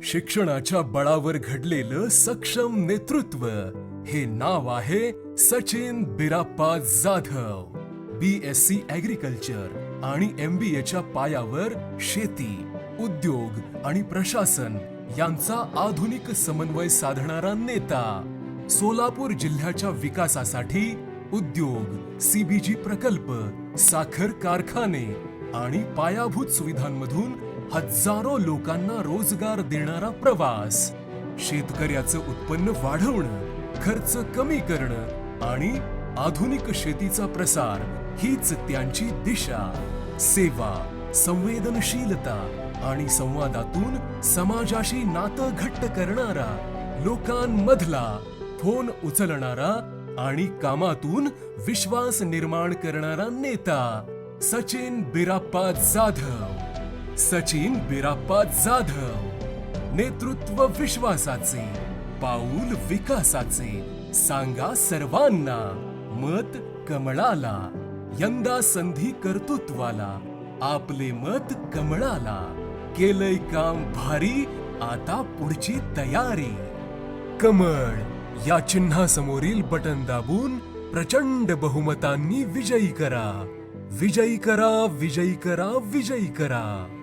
शिक्षणाच्या बळावर घडलेलं सक्षम नेतृत्व हे नाव आहे सचिन बिराप्पा जाधव. BSc ॲग्रिकल्चर आणि MBAच्या पायावर शेती, उद्योग आणि प्रशासन यांचा आधुनिक समन्वय साधणारा नेता. सोलापूर जिल्ह्याच्या विकासासाठी उद्योग, CBG प्रकल्प, साखर कारखाने आणि पायाभूत सुविधांमधून हजारो लोकांना रोजगार देणारा प्रवास. शेतकऱ्याचं उत्पन्न वाढवणं, खर्च कमी करणं आणि आधुनिक शेतीचा प्रसार हीच त्यांची दिशा. सेवा, संवेदनशीलता आणि संवादातून समाजाशी नातं घट्ट करणारा, लोकांमधला फोन उचलणारा आणि कामातून विश्वास निर्माण करणारा नेता सचिन बिराप्पा जाधव. सचिन बिराप्पा जाधव. नेतृत्व विश्वासाचे, पाऊल विकासाचे. सांगा सर्वांना, मत कमळाला. यंदा संधी कर्तृत्वाला, आपले मत कमळाला. केलंय काम भारी, आता पुढची तयारी. कमळ या चिन्हासमोरील बटन दाबून प्रचंड बहुमतांनी विजयी करा. विजयी करा, विजयी करा, विजयी करा.